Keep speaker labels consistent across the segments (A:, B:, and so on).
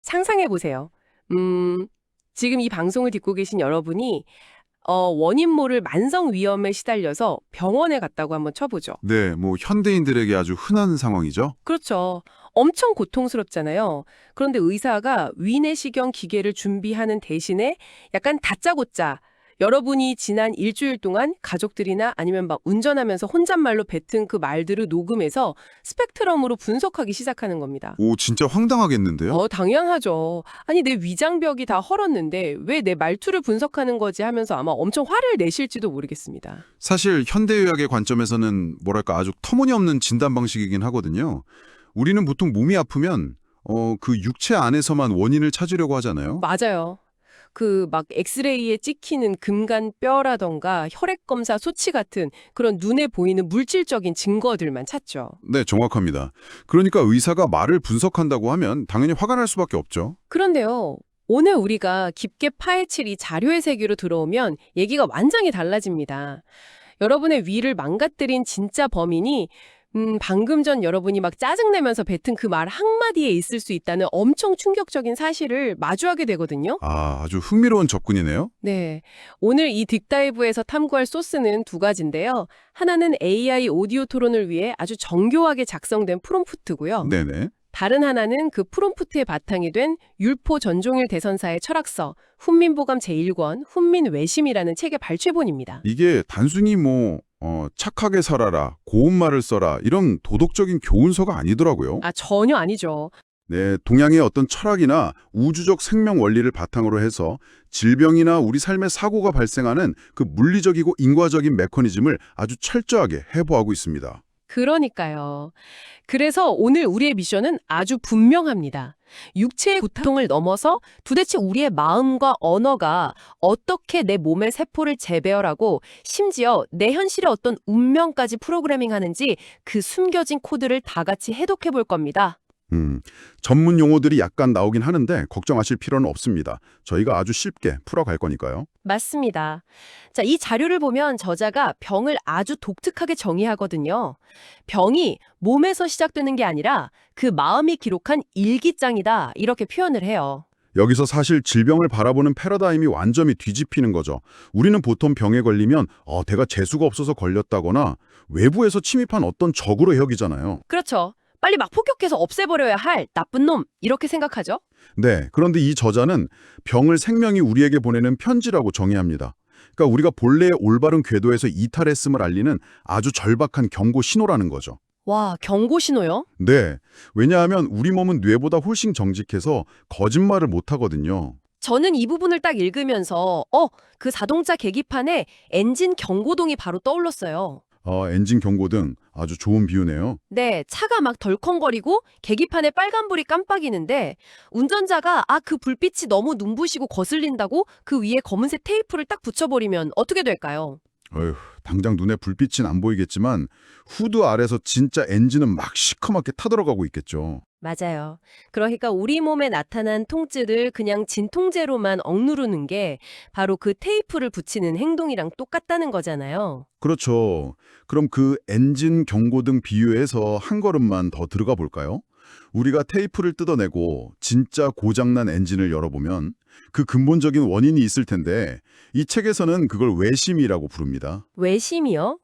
A: 상상해 보세요. 지금 이 방송을 듣고 계신 여러분이 원인 모를 만성 위염에 시달려서 병원에 갔다고 한번 쳐보죠.
B: 네, 뭐 현대인들에게 아주 흔한 상황이죠.
A: 그렇죠. 엄청 고통스럽잖아요. 그런데 의사가 위내시경 기계를 준비하는 대신에 약간 다짜고짜 여러분이 지난 일주일 동안 가족들이나 아니면 막 운전하면서 혼잣말로 뱉은 그 말들을 녹음해서 스펙트럼으로 분석하기 시작하는 겁니다.
B: 오, 진짜 황당하겠는데요?
A: 당연하죠. 아니, 내 위장벽이 다 헐었는데 왜 내 말투를 분석하는 거지 하면서 아마 엄청 화를 내실지도 모르겠습니다.
B: 사실 현대의학의 관점에서는 뭐랄까 아주 터무니없는 진단 방식이긴 하거든요. 우리는 보통 몸이 아프면 그 육체 안에서만 원인을 찾으려고 하잖아요.
A: 맞아요. 그 막 엑스레이에 찍히는 금간 뼈라던가 혈액 검사 수치 같은 그런 눈에 보이는 물질적인 증거들만 찾죠.
B: 네, 정확합니다. 그러니까 의사가 말을 분석한다고 하면 당연히 화가 날 수밖에 없죠.
A: 그런데요. 오늘 우리가 깊게 파헤칠 이 자료의 세계로 들어오면 얘기가 완전히 달라집니다. 여러분의 위를 망가뜨린 진짜 범인이 방금 전 여러분이 막 짜증내면서 뱉은 그 말 한마디에 있을 수 있다는 엄청 충격적인 사실을 마주하게 되거든요.
B: 아, 아주 흥미로운 접근이네요.
A: 네. 오늘 이 딥다이브에서 탐구할 소스는 두 가지인데요. 하나는 AI 오디오 토론을 위해 아주 정교하게 작성된 프롬프트고요.
B: 네네.
A: 다른 하나는 그 프롬프트의 바탕이 된 율포 전종일 대선사의 철학서 훈민보감 제1권 훈민외심이라는 책의 발췌본입니다.
B: 이게 단순히 착하게 살아라, 고운 말을 써라, 이런 도덕적인 교훈서가 아니더라고요.
A: 전혀 아니죠.
B: 네, 동양의 어떤 철학이나 우주적 생명 원리를 바탕으로 해서 질병이나 우리 삶의 사고가 발생하는 그 물리적이고 인과적인 메커니즘을 아주 철저하게 해부하고 있습니다.
A: 그러니까요. 그래서 오늘 우리의 미션은 아주 분명합니다. 육체의 고통을 넘어서 도대체 우리의 마음과 언어가 어떻게 내 몸의 세포를 재배열하고 심지어 내 현실의 어떤 운명까지 프로그래밍하는지 그 숨겨진 코드를 다 같이 해독해 볼 겁니다.
B: 전문 용어들이 약간 나오긴 하는데 걱정하실 필요는 없습니다. 저희가 아주 쉽게 풀어갈 거니까요.
A: 맞습니다. 자, 이 자료를 보면 저자가 병을 아주 독특하게 정의하거든요. 병이 몸에서 시작되는 게 아니라 그 마음이 기록한 일기장이다. 이렇게 표현을 해요.
B: 여기서 사실 질병을 바라보는 패러다임이 완전히 뒤집히는 거죠. 우리는 보통 병에 걸리면 내가 재수가 없어서 걸렸다거나 외부에서 침입한 어떤 적으로 여기잖아요.
A: 그렇죠. 빨리 막 폭격해서 없애버려야 할 나쁜 놈. 이렇게 생각하죠?
B: 네, 그런데 이 저자는 병을 생명이 우리에게 보내는 편지라고 정의합니다. 그러니까 우리가 본래의 올바른 궤도에서 이탈했음을 알리는 아주 절박한 경고 신호라는 거죠.
A: 와, 경고 신호요?
B: 네, 왜냐하면 우리 몸은 뇌보다 훨씬 정직해서 거짓말을 못하거든요.
A: 저는 이 부분을 딱 읽으면서 그 자동차 계기판에 엔진 경고등이 바로 떠올랐어요.
B: 엔진 경고등 아주 좋은 비유네요.
A: 네, 차가 막 덜컹거리고 계기판에 빨간불이 깜빡이는데 운전자가 그 불빛이 너무 눈부시고 거슬린다고 그 위에 검은색 테이프를 딱 붙여버리면 어떻게 될까요?
B: 어휴, 당장 눈에 불빛은 안 보이겠지만 후드 아래서 진짜 엔진은 막 시커멓게 타들어가고 있겠죠.
A: 맞아요. 그러니까 우리 몸에 나타난 통증을 그냥 진통제로만 억누르는 게 바로 그 테이프를 붙이는 행동이랑 똑같다는 거잖아요.
B: 그렇죠. 그럼 그 엔진 경고등 비유에서 한 걸음만 더 들어가 볼까요? 우리가 테이프를 뜯어내고 진짜 고장난 엔진을 열어보면 그 근본적인 원인이 있을 텐데 이 책에서는 그걸 외심이라고 부릅니다.
A: 외심이요?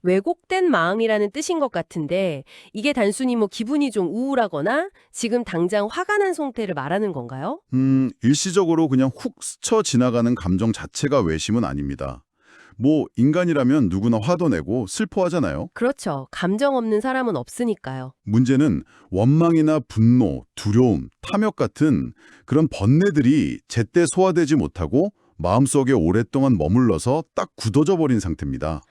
A: 왜곡된 마음이라는 뜻인 것 같은데 이게 단순히 뭐 기분이 좀 우울하거나 지금 당장 화가 난 상태를 말하는 건가요?
B: 일시적으로 그냥 훅 스쳐 지나가는 감정 자체가 외심은 아닙니다. 인간이라면 누구나 화도 내고 슬퍼하잖아요.
A: 그렇죠. 감정 없는 사람은 없으니까요.
B: 문제는 원망이나 분노, 두려움, 탐욕 같은 그런 번뇌들이 제때 소화되지 못하고 마음속에 오랫동안 머물러서 딱 굳어져 버린 상태입니다.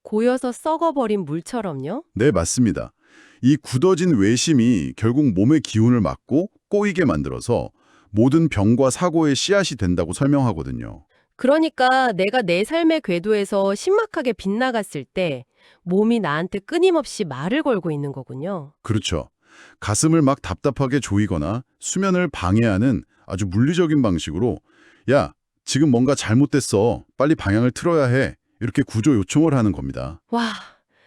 A: 고여서 썩어버린 물처럼요?
B: 네, 맞습니다. 이 굳어진 외심이 결국 몸의 기운을 막고 꼬이게 만들어서 모든 병과 사고의 씨앗이 된다고 설명하거든요.
A: 그러니까 내가 내 삶의 궤도에서 신막하게 빗나갔을 때 몸이 나한테 끊임없이 말을 걸고 있는 거군요.
B: 그렇죠. 가슴을 막 답답하게 조이거나 수면을 방해하는 아주 물리적인 방식으로 야, 지금 뭔가 잘못됐어. 빨리 방향을 틀어야 해. 이렇게 구조 요청을 하는 겁니다.
A: 와,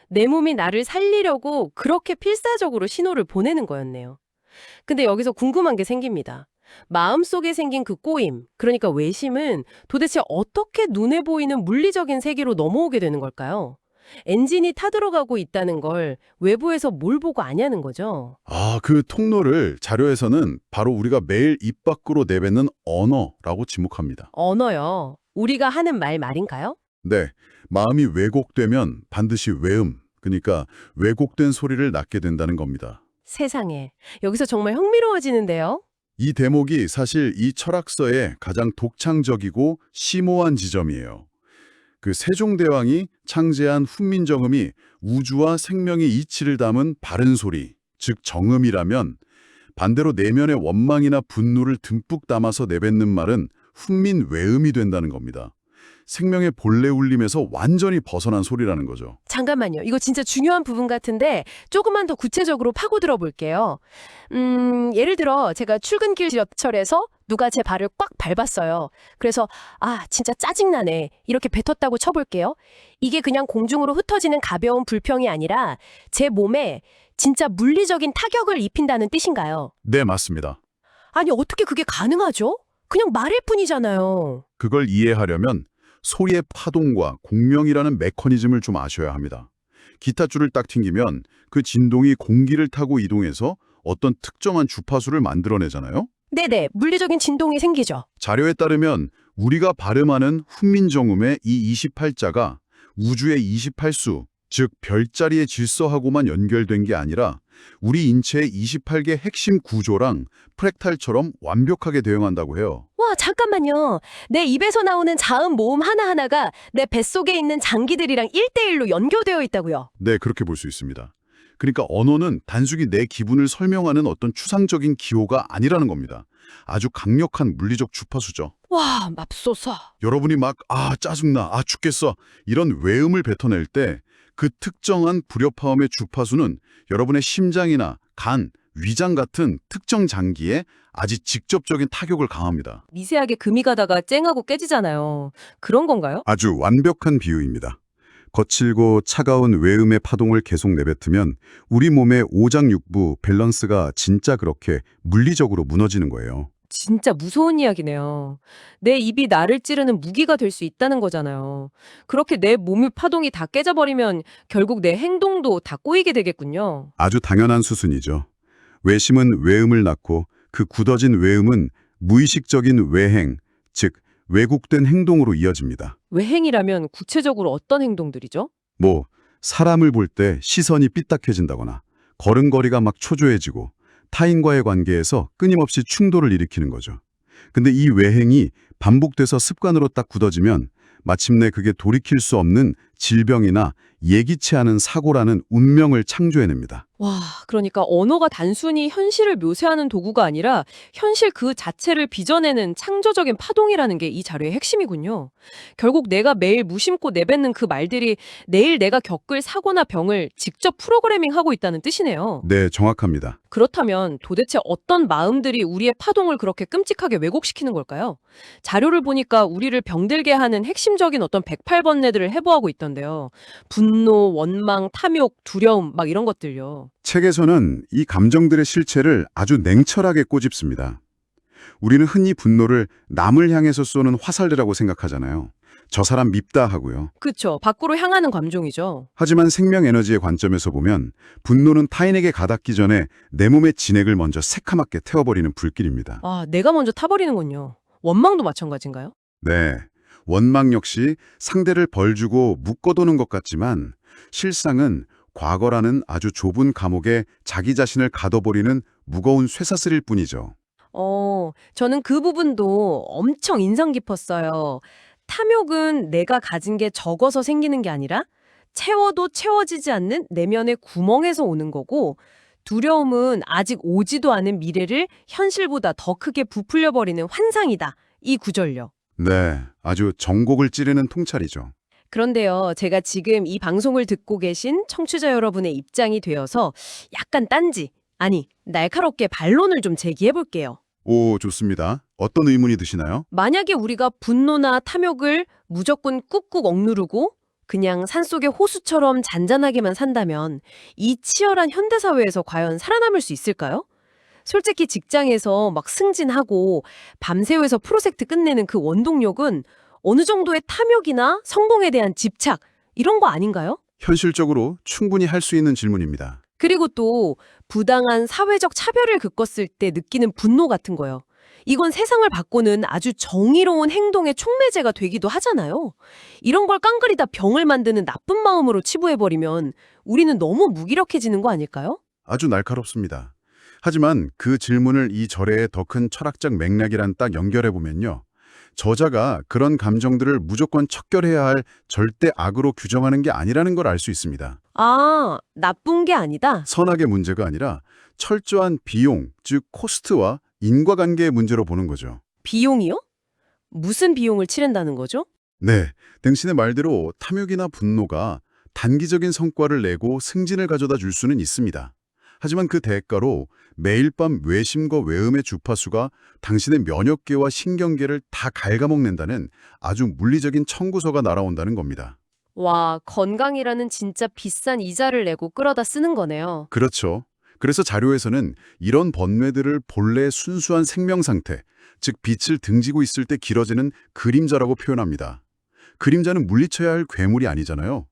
A: 내 몸이 나를 살리려고 그렇게 필사적으로 신호를 보내는 거였네요. 근데 여기서 궁금한 게 생깁니다. 마음속에 생긴 그 꼬임, 그러니까 외심은 도대체 어떻게 눈에 보이는 물리적인 세계로 넘어오게 되는 걸까요? 엔진이 타들어가고 있다는 걸 외부에서 뭘 보고 아냐는 거죠.
B: 그 통로를 자료에서는 바로 우리가 매일 입 밖으로 내뱉는 언어라고 지목합니다.
A: 언어요. 우리가 하는 말인가요?
B: 네, 마음이 왜곡되면 반드시 외음, 그러니까 왜곡된 소리를 낳게 된다는 겁니다.
A: 세상에. 여기서 정말 흥미로워지는데요.
B: 이 대목이 사실 이 철학서의 가장 독창적이고 심오한 지점이에요. 그 세종대왕이 창제한 훈민정음이 우주와 생명의 이치를 담은 바른 소리, 즉 정음이라면 반대로 내면의 원망이나 분노를 듬뿍 담아서 내뱉는 말은 훈민외음이 된다는 겁니다. 생명의 본래 울림에서 완전히 벗어난 소리라는 거죠.
A: 잠깐만요. 이거 진짜 중요한 부분 같은데 조금만 더 구체적으로 파고들어 볼게요. 예를 들어 제가 출근길 지하철에서 누가 제 발을 꽉 밟았어요. 그래서 진짜 짜증나네. 이렇게 뱉었다고 쳐볼게요. 이게 그냥 공중으로 흩어지는 가벼운 불평이 아니라 제 몸에 진짜 물리적인 타격을 입힌다는 뜻인가요?
B: 네, 맞습니다.
A: 아니 어떻게 그게 가능하죠? 그냥 말일 뿐이잖아요.
B: 그걸 이해하려면 소리의 파동과 공명이라는 메커니즘을 좀 아셔야 합니다. 기타 줄을 딱 튕기면 그 진동이 공기를 타고 이동해서 어떤 특정한 주파수를 만들어내잖아요.
A: 네네, 물리적인 진동이 생기죠.
B: 자료에 따르면 우리가 발음하는 훈민정음의 이 28자가 우주의 28수, 즉 별자리의 질서하고만 연결된 게 아니라 우리 인체의 28개 핵심 구조랑 프랙탈처럼 완벽하게 대응한다고 해요.
A: 와, 잠깐만요. 내 입에서 나오는 자음 모음 하나하나가 내 뱃속에 있는 장기들이랑 1대1로 연결되어 있다고요.
B: 네, 그렇게 볼 수 있습니다. 그러니까 언어는 단순히 내 기분을 설명하는 어떤 추상적인 기호가 아니라는 겁니다. 아주 강력한 물리적 주파수죠.
A: 와, 맙소사.
B: 여러분이 막 짜증나, 죽겠어 이런 외음을 뱉어낼 때 그 특정한 불협화음의 주파수는 여러분의 심장이나 간, 위장 같은 특정 장기에 아주 직접적인 타격을 가합니다.
A: 미세하게 금이 가다가 쨍하고 깨지잖아요. 그런 건가요?
B: 아주 완벽한 비유입니다. 거칠고 차가운 외음의 파동을 계속 내뱉으면 우리 몸의 오장육부 밸런스가 진짜 그렇게 물리적으로 무너지는 거예요.
A: 진짜 무서운 이야기네요. 내 입이 나를 찌르는 무기가 될 수 있다는 거잖아요. 그렇게 내 몸의 파동이 다 깨져버리면 결국 내 행동도 다 꼬이게 되겠군요.
B: 아주 당연한 수순이죠. 외심은 외음을 낳고 그 굳어진 외음은 무의식적인 외행, 즉 왜곡된 행동으로 이어집니다.
A: 외행이라면 구체적으로 어떤 행동들이죠?
B: 사람을 볼 때 시선이 삐딱해진다거나 걸음걸이가 막 초조해지고 타인과의 관계에서 끊임없이 충돌을 일으키는 거죠. 근데 이 외행이 반복돼서 습관으로 딱 굳어지면 마침내 그게 돌이킬 수 없는 질병이나 예기치 않은 사고라는 운명을 창조해냅니다.
A: 와, 그러니까 언어가 단순히 현실을 묘사하는 도구가 아니라 현실 그 자체를 빚어내는 창조적인 파동이라는 게 이 자료의 핵심이군요. 결국 내가 매일 무심코 내뱉는 그 말들이 내일 내가 겪을 사고나 병을 직접 프로그래밍하고 있다는 뜻이네요.
B: 네, 정확합니다.
A: 그렇다면 도대체 어떤 마음들이 우리의 파동을 그렇게 끔찍하게 왜곡시키는 걸까요? 자료를 보니까 우리를 병들게 하는 핵심적인 어떤 108번뇌들을 해부하고 있던데요. 분노, 원망, 탐욕, 두려움 막 이런 것들요.
B: 책에서는 이 감정들의 실체를 아주 냉철하게 꼬집습니다. 우리는 흔히 분노를 남을 향해서 쏘는 화살이라고 생각하잖아요. 저 사람 밉다 하고요.
A: 그쵸. 밖으로 향하는 감정이죠.
B: 하지만 생명 에너지의 관점에서 보면 분노는 타인에게 가닿기 전에 내 몸의 진액을 먼저 새카맣게 태워버리는 불길입니다.
A: 내가 먼저 타버리는군요. 원망도 마찬가지인가요?
B: 네, 원망 역시 상대를 벌주고 묶어두는 것 같지만 실상은 과거라는 아주 좁은 감옥에 자기 자신을 가둬버리는 무거운 쇠사슬일 뿐이죠.
A: 저는 그 부분도 엄청 인상 깊었어요. 탐욕은 내가 가진 게 적어서 생기는 게 아니라 채워도 채워지지 않는 내면의 구멍에서 오는 거고, 두려움은 아직 오지도 않은 미래를 현실보다 더 크게 부풀려버리는 환상이다. 이 구절요.
B: 네, 아주 정곡을 찌르는 통찰이죠.
A: 그런데요, 제가 지금 이 방송을 듣고 계신 청취자 여러분의 입장이 되어서 약간 날카롭게 반론을 좀 제기해 볼게요.
B: 오, 좋습니다. 어떤 의문이 드시나요?
A: 만약에 우리가 분노나 탐욕을 무조건 꾹꾹 억누르고 그냥 산속의 호수처럼 잔잔하게만 산다면 이 치열한 현대사회에서 과연 살아남을 수 있을까요? 솔직히 직장에서 막 승진하고 밤새워서 프로젝트 끝내는 그 원동력은 어느 정도의 탐욕이나 성공에 대한 집착, 이런 거 아닌가요?
B: 현실적으로 충분히 할 수 있는 질문입니다.
A: 그리고 또 부당한 사회적 차별을 겪었을 때 느끼는 분노 같은 거요. 이건 세상을 바꾸는 아주 정의로운 행동의 촉매제가 되기도 하잖아요. 이런 걸 깡그리다 병을 만드는 나쁜 마음으로 치부해버리면 우리는 너무 무기력해지는 거 아닐까요?
B: 아주 날카롭습니다. 하지만 그 질문을 이 절의 더 큰 철학적 맥락이란 딱 연결해보면요. 저자가 그런 감정들을 무조건 척결해야 할 절대 악으로 규정하는 게 아니라는 걸 알 수 있습니다.
A: 아, 나쁜 게 아니다.
B: 선악의 문제가 아니라 철저한 비용, 즉 코스트와 인과관계의 문제로 보는 거죠.
A: 비용이요? 무슨 비용을 치른다는 거죠?
B: 네, 당신의 말대로 탐욕이나 분노가 단기적인 성과를 내고 승진을 가져다 줄 수는 있습니다. 하지만 그 대가로 매일 밤 외심과 외음의 주파수가 당신의 면역계와 신경계를 다 갉아먹는다는 아주 물리적인 청구서가 날아온다는 겁니다.
A: 와, 건강이라는 진짜 비싼 이자를 내고 끌어다 쓰는 거네요.
B: 그렇죠. 그래서 자료에서는 이런 번뇌들을 본래의 순수한 생명 상태, 즉 빛을 등지고 있을 때 길어지는 그림자라고 표현합니다. 그림자는 물리쳐야 할 괴물이 아니잖아요.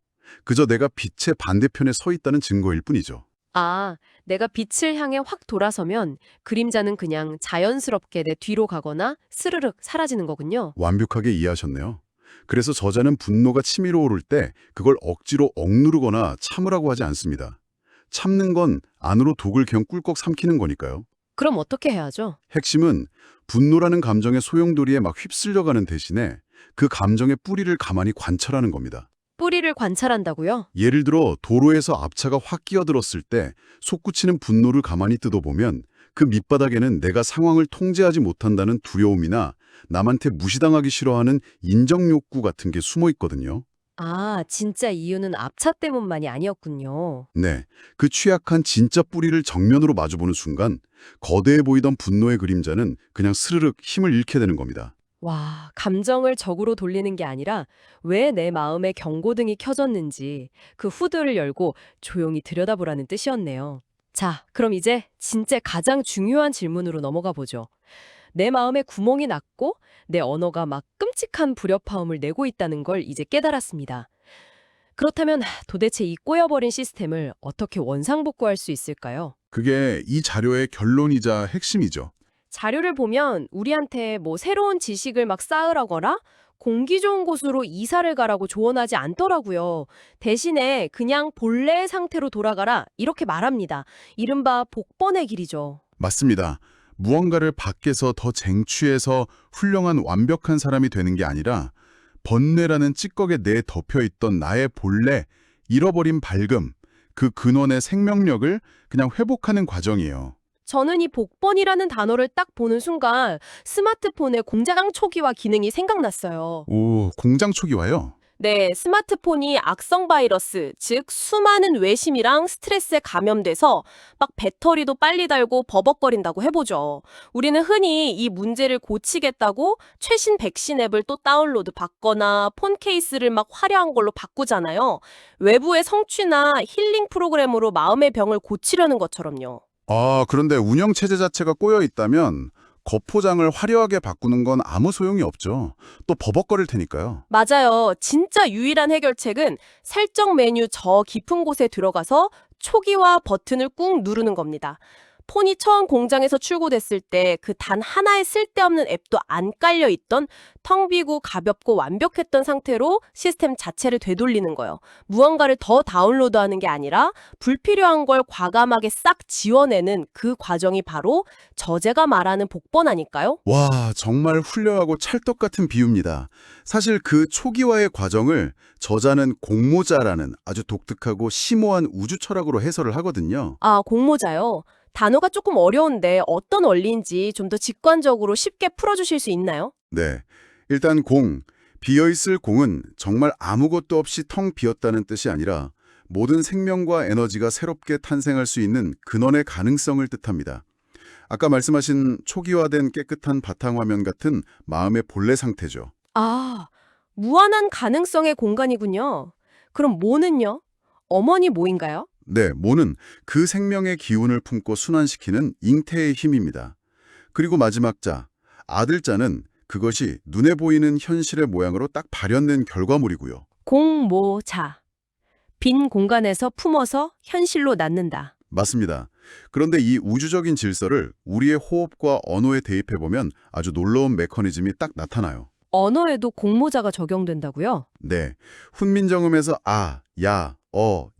B: 그저 내가 빛의 반대편에 서 있다는 증거일 뿐이죠.
A: 아, 내가 빛을 향해 확 돌아서면 그림자는 그냥 자연스럽게 내 뒤로 가거나 스르륵 사라지는 거군요.
B: 완벽하게 이해하셨네요. 그래서 저자는 분노가 치밀어 오를 때 그걸 억지로 억누르거나 참으라고 하지 않습니다. 참는 건 안으로 독을 그냥 꿀꺽 삼키는 거니까요.
A: 그럼 어떻게 해야죠?
B: 핵심은 분노라는 감정의 소용돌이에 막 휩쓸려가는 대신에 그 감정의 뿌리를 가만히 관찰하는 겁니다.
A: 뿌리를 관찰한다고요?
B: 예를 들어 도로에서 앞차가 확 끼어들었을 때 솟구치는 분노를 가만히 뜯어보면 그 밑바닥에는 내가 상황을 통제하지 못한다는 두려움이나 남한테 무시당하기 싫어하는 인정 욕구 같은 게 숨어 있거든요.
A: 아, 진짜 이유는 앞차 때문만이 아니었군요.
B: 네, 그 취약한 진짜 뿌리를 정면으로 마주보는 순간 거대해 보이던 분노의 그림자는 그냥 스르륵 힘을 잃게 되는 겁니다.
A: 와, 감정을 적으로 돌리는 게 아니라 왜 내 마음에 경고등이 켜졌는지 그 후드를 열고 조용히 들여다보라는 뜻이었네요. 자, 그럼 이제 진짜 가장 중요한 질문으로 넘어가 보죠. 내 마음에 구멍이 났고 내 언어가 막 끔찍한 불협화음을 내고 있다는 걸 이제 깨달았습니다. 그렇다면 도대체 이 꼬여버린 시스템을 어떻게 원상복구할 수 있을까요?
B: 그게 이 자료의 결론이자 핵심이죠.
A: 자료를 보면 우리한테 뭐 새로운 지식을 막 쌓으라거나 공기 좋은 곳으로 이사를 가라고 조언하지 않더라고요. 대신에 그냥 본래의 상태로 돌아가라 이렇게 말합니다. 이른바 복번의 길이죠.
B: 맞습니다. 무언가를 밖에서 더 쟁취해서 훌륭한 완벽한 사람이 되는 게 아니라 번뇌라는 찌꺼기에 내 덮여있던 나의 본래, 잃어버린 밝음, 그 근원의 생명력을 그냥 회복하는 과정이에요.
A: 저는 이 복번이라는 단어를 딱 보는 순간 스마트폰의 공장 초기화 기능이 생각났어요.
B: 오, 공장 초기화요?
A: 네, 스마트폰이 악성 바이러스, 즉 수많은 외심이랑 스트레스에 감염돼서 막 배터리도 빨리 닳고 버벅거린다고 해보죠. 우리는 흔히 이 문제를 고치겠다고 최신 백신 앱을 또 다운로드 받거나 폰 케이스를 막 화려한 걸로 바꾸잖아요. 외부의 성취나 힐링 프로그램으로 마음의 병을 고치려는 것처럼요.
B: 아, 그런데 운영체제 자체가 꼬여 있다면 겉포장을 화려하게 바꾸는 건 아무 소용이 없죠. 또 버벅거릴 테니까요.
A: 맞아요. 진짜 유일한 해결책은 설정 메뉴 저 깊은 곳에 들어가서 초기화 버튼을 꾹 누르는 겁니다. 폰이 처음 공장에서 출고됐을 때 그 단 하나의 쓸데없는 앱도 안 깔려 있던 텅 비고 가볍고 완벽했던 상태로 시스템 자체를 되돌리는 거예요. 무언가를 더 다운로드하는 게 아니라 불필요한 걸 과감하게 싹 지워내는 그 과정이 바로 저제가 말하는 복번 아닐까요?
B: 와, 정말 훌륭하고 찰떡 같은 비유입니다. 사실 그 초기화의 과정을 저자는 공모자라는 아주 독특하고 심오한 우주 철학으로 해설을 하거든요.
A: 아, 공모자요. 단어가 조금 어려운데 어떤 원리인지 좀 더 직관적으로 쉽게 풀어주실 수 있나요?
B: 네. 일단 공, 비어있을 공은 정말 아무것도 없이 텅 비었다는 뜻이 아니라 모든 생명과 에너지가 새롭게 탄생할 수 있는 근원의 가능성을 뜻합니다. 아까 말씀하신 초기화된 깨끗한 바탕화면 같은 마음의 본래 상태죠.
A: 아, 무한한 가능성의 공간이군요. 그럼 모는요? 어머니 모인가요?
B: 네, 모는 그 생명의 기운을 품고 순환시키는 잉태의 힘입니다. 그리고 마지막 자, 아들자는 그것이 눈에 보이는 현실의 모양으로 딱 발현된 결과물이고요.
A: 공모자. 빈 공간에서 품어서 현실로 낳는다.
B: 맞습니다. 그런데 이 우주적인 질서를 우리의 호흡과 언어에 대입해보면 아주 놀라운 메커니즘이 딱 나타나요.
A: 언어에도 공모자가 적용된다고요?
B: 네, 훈민정음에서 아, 야,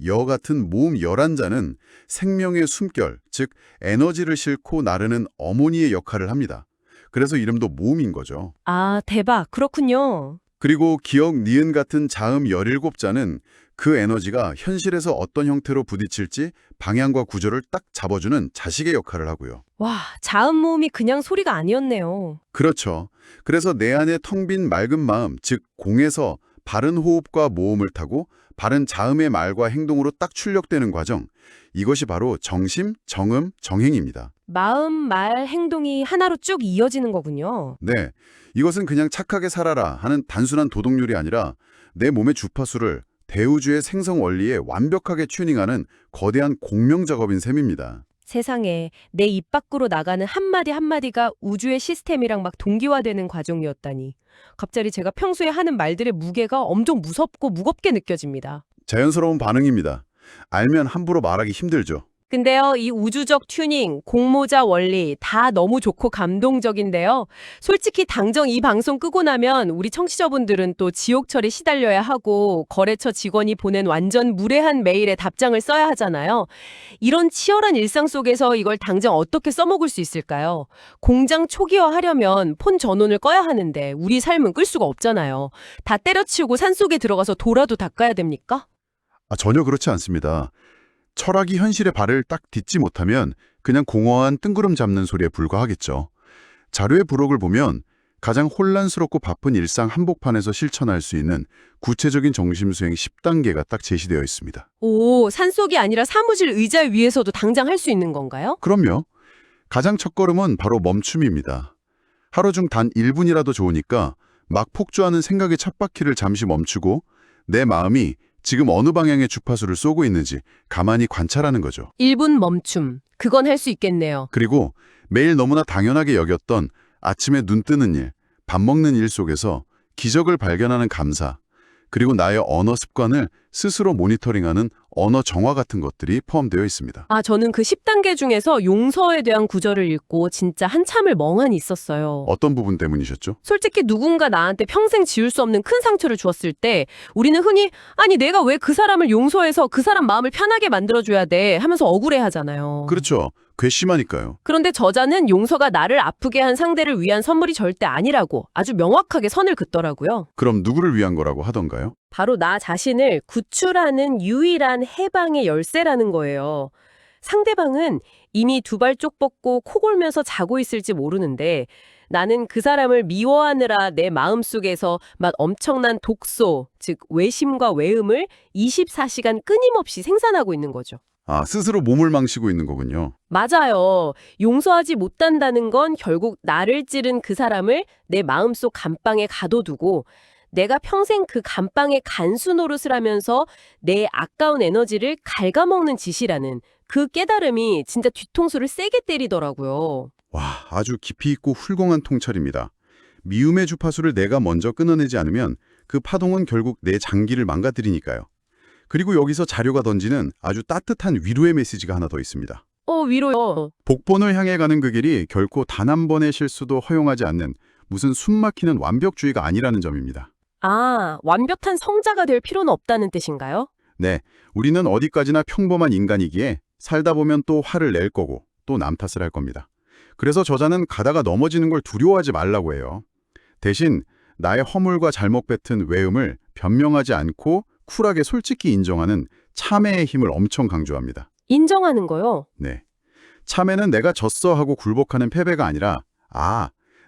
B: 여 같은 모음 11자는 생명의 숨결, 즉 에너지를 싣고 나르는 어머니의 역할을 합니다. 그래서 이름도 모음인 거죠.
A: 아, 대박. 그렇군요.
B: 그리고 기억, 니은 같은 자음 17자는 그 에너지가 현실에서 어떤 형태로 부딪힐지 방향과 구조를 딱 잡아주는 자식의 역할을 하고요.
A: 와, 자음 모음이 그냥 소리가 아니었네요.
B: 그렇죠. 그래서 내 안에 텅 빈 맑은 마음, 즉 공에서 바른 호흡과 모음을 타고 바른 자음의 말과 행동으로 딱 출력되는 과정. 이것이 바로 정심, 정음, 정행입니다.
A: 마음, 말, 행동이 하나로 쭉 이어지는 거군요.
B: 네, 이것은 그냥 착하게 살아라 하는 단순한 도덕률이 아니라 내 몸의 주파수를 대우주의 생성 원리에 완벽하게 튜닝하는 거대한 공명 작업인 셈입니다.
A: 세상에 내 입 밖으로 나가는 한마디 한마디가 우주의 시스템이랑 막 동기화되는 과정이었다니. 갑자기 제가 평소에 하는 말들의 무게가 엄청 무섭고 무겁게 느껴집니다.
B: 자연스러운 반응입니다. 알면 함부로 말하기 힘들죠.
A: 근데요, 이 우주적 튜닝, 공모자 원리 다 너무 좋고 감동적인데요. 솔직히 당장 이 방송 끄고 나면 우리 청취자분들은 또 지옥철에 시달려야 하고 거래처 직원이 보낸 완전 무례한 메일에 답장을 써야 하잖아요. 이런 치열한 일상 속에서 이걸 당장 어떻게 써먹을 수 있을까요? 공장 초기화하려면 폰 전원을 꺼야 하는데 우리 삶은 끌 수가 없잖아요. 다 때려치우고 산속에 들어가서 도라도 닦아야 됩니까?
B: 전혀 그렇지 않습니다. 철학이 현실의 발을 딱 딛지 못하면 그냥 공허한 뜬구름 잡는 소리에 불과하겠죠. 자료의 부록을 보면 가장 혼란스럽고 바쁜 일상 한복판에서 실천할 수 있는 구체적인 정심수행 10단계가 딱 제시되어 있습니다.
A: 오, 산속이 아니라 사무실 의자 위에서도 당장 할 수 있는 건가요?
B: 그럼요. 가장 첫걸음은 바로 멈춤입니다. 하루 중 단 1분이라도 좋으니까 막 폭주하는 생각의 쳇바퀴를 잠시 멈추고 내 마음이 지금 어느 방향의 주파수를 쏘고 있는지 가만히 관찰하는 거죠.
A: 1분 멈춤. 그건 할 수 있겠네요.
B: 그리고 매일 너무나 당연하게 여겼던 아침에 눈 뜨는 일, 밥 먹는 일 속에서 기적을 발견하는 감사, 그리고 나의 언어 습관을 스스로 모니터링하는 언어 정화 같은 것들이 포함되어 있습니다.
A: 아, 저는 그 10단계 중에서 용서에 대한 구절을 읽고 진짜 한참을 멍하니 있었어요.
B: 어떤 부분 때문이셨죠?
A: 솔직히 누군가 나한테 평생 지울 수 없는 큰 상처를 주었을 때 우리는 흔히 아니 내가 왜 그 사람을 용서해서 그 사람 마음을 편하게 만들어줘야 돼 하면서 억울해하잖아요.
B: 그렇죠. 괘씸하니까요.
A: 그런데 저자는 용서가 나를 아프게 한 상대를 위한 선물이 절대 아니라고 아주 명확하게 선을 긋더라고요.
B: 그럼 누구를 위한 거라고 하던가요?
A: 바로 나 자신을 구출하는 유일한 해방의 열쇠라는 거예요. 상대방은 이미 두 발 쪽 뻗고 코 골면서 자고 있을지 모르는데 나는 그 사람을 미워하느라 내 마음속에서 막 엄청난 독소, 즉 외심과 외음을 24시간 끊임없이 생산하고 있는 거죠.
B: 스스로 몸을 망치고 있는 거군요.
A: 맞아요. 용서하지 못한다는 건 결국 나를 찌른 그 사람을 내 마음속 감방에 가둬두고 내가 평생 그 감방에 간수 노릇을 하면서 내 아까운 에너지를 갉아먹는 짓이라는 그 깨달음이 진짜 뒤통수를 세게 때리더라고요.
B: 와, 아주 깊이 있고 훌륭한 통찰입니다. 미움의 주파수를 내가 먼저 끊어내지 않으면 그 파동은 결국 내 장기를 망가뜨리니까요. 그리고 여기서 자료가 던지는 아주 따뜻한 위로의 메시지가 하나 더 있습니다.
A: 위로요.
B: 복본을 향해 가는 그 길이 결코 단 한 번의 실수도 허용하지 않는 무슨 숨막히는 완벽주의가 아니라는 점입니다.
A: 완벽한 성자가 될 필요는 없다는 뜻인가요?
B: 네, 우리는 어디까지나 평범한 인간이기에 살다 보면 또 화를 낼 거고 또 남 탓을 할 겁니다. 그래서 저자는 가다가 넘어지는 걸 두려워하지 말라고 해요. 대신 나의 허물과 잘못 뱉은 외음을 변명하지 않고 쿨하게 솔직히 인정하는 참회의 힘을 엄청 강조합니다.
A: 인정하는 거요?
B: 네, 참회는 내가 졌어 하고 굴복하는 패배가 아니라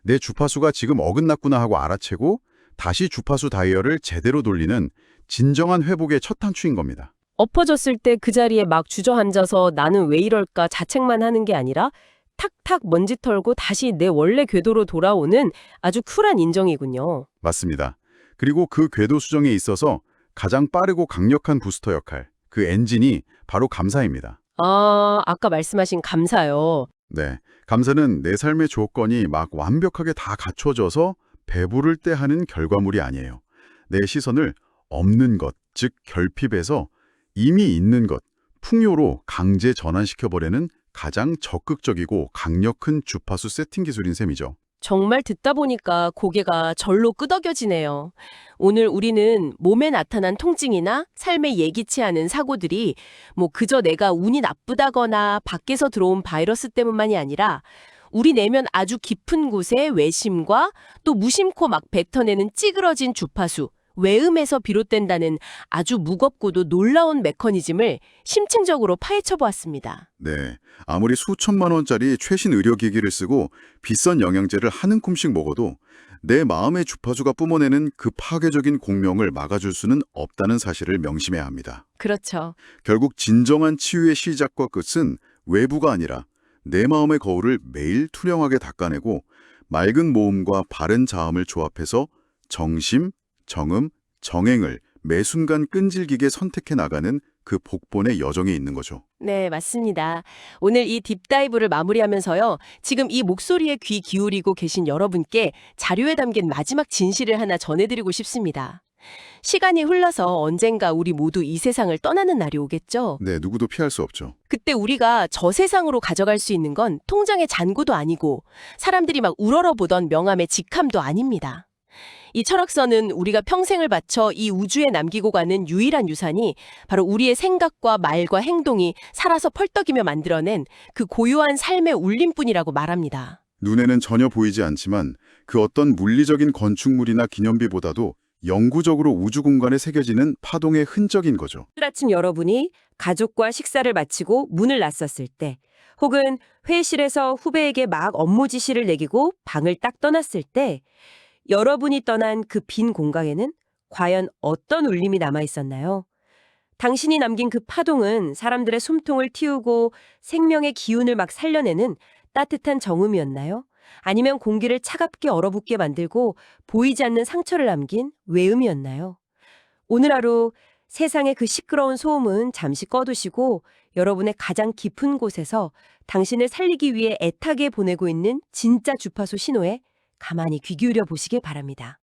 B: 내 주파수가 지금 어긋났구나 하고 알아채고 다시 주파수 다이얼을 제대로 돌리는 진정한 회복의 첫 단추인 겁니다.
A: 엎어졌을 때 그 자리에 막 주저앉아서 나는 왜 이럴까 자책만 하는 게 아니라 탁탁 먼지 털고 다시 내 원래 궤도로 돌아오는 아주 쿨한 인정이군요.
B: 맞습니다. 그리고 그 궤도 수정에 있어서 가장 빠르고 강력한 부스터 역할, 그 엔진이 바로 감사입니다.
A: 아, 아까 말씀하신 감사요.
B: 네, 감사는 내 삶의 조건이 막 완벽하게 다 갖춰져서 배부를 때 하는 결과물이 아니에요. 내 시선을 없는 것, 즉 결핍에서 이미 있는 것, 풍요로 강제 전환시켜버리는 가장 적극적이고 강력한 주파수 세팅 기술인 셈이죠.
A: 정말 듣다 보니까 고개가 절로 끄덕여지네요. 오늘 우리는 몸에 나타난 통증이나 삶에 예기치 않은 사고들이 그저 내가 운이 나쁘다거나 밖에서 들어온 바이러스 때문만이 아니라 우리 내면 아주 깊은 곳에 외심과 또 무심코 막 뱉어내는 찌그러진 주파수, 외음에서 비롯된다는 아주 무겁고도 놀라운 메커니즘을 심층적으로 파헤쳐 보았습니다.
B: 네, 아무리 수천만 원짜리 최신 의료기기를 쓰고 비싼 영양제를 한 움큼씩 먹어도 내 마음의 주파수가 뿜어내는 그 파괴적인 공명을 막아줄 수는 없다는 사실을 명심해야 합니다.
A: 그렇죠.
B: 결국 진정한 치유의 시작과 끝은 외부가 아니라 내 마음의 거울을 매일 투명하게 닦아내고 맑은 모음과 바른 자음을 조합해서 정심, 정음, 정행을 매 순간 끈질기게 선택해 나가는 그 복본의 여정에 있는 거죠.
A: 네, 맞습니다. 오늘 이 딥다이브를 마무리하면서요. 지금 이 목소리에 귀 기울이고 계신 여러분께 자료에 담긴 마지막 진실을 하나 전해드리고 싶습니다. 시간이 흘러서 언젠가 우리 모두 이 세상을 떠나는 날이 오겠죠?
B: 네, 누구도 피할 수 없죠.
A: 그때 우리가 저 세상으로 가져갈 수 있는 건 통장의 잔고도 아니고 사람들이 막 우러러보던 명함의 직함도 아닙니다. 이 철학서는 우리가 평생을 바쳐 이 우주에 남기고 가는 유일한 유산이 바로 우리의 생각과 말과 행동이 살아서 펄떡이며 만들어낸 그 고유한 삶의 울림뿐이라고 말합니다.
B: 눈에는 전혀 보이지 않지만 그 어떤 물리적인 건축물이나 기념비보다도 영구적으로 우주 공간에 새겨지는 파동의 흔적인 거죠.
C: 오늘 아침 여러분이 가족과 식사를 마치고 문을 나섰을 때, 혹은 회의실에서 후배에게 막 업무 지시를 내기고 방을 딱 떠났을 때, 여러분이 떠난 그 빈 공간에는 과연 어떤 울림이 남아 있었나요? 당신이 남긴 그 파동은 사람들의 숨통을 틔우고 생명의 기운을 막 살려내는 따뜻한 정음이었나요? 아니면 공기를 차갑게 얼어붙게 만들고 보이지 않는 상처를 남긴 외음이었나요? 오늘 하루 세상의 그 시끄러운 소음은 잠시 꺼두시고 여러분의 가장 깊은 곳에서 당신을 살리기 위해 애타게 보내고 있는 진짜 주파수 신호에 가만히 귀 기울여 보시길 바랍니다.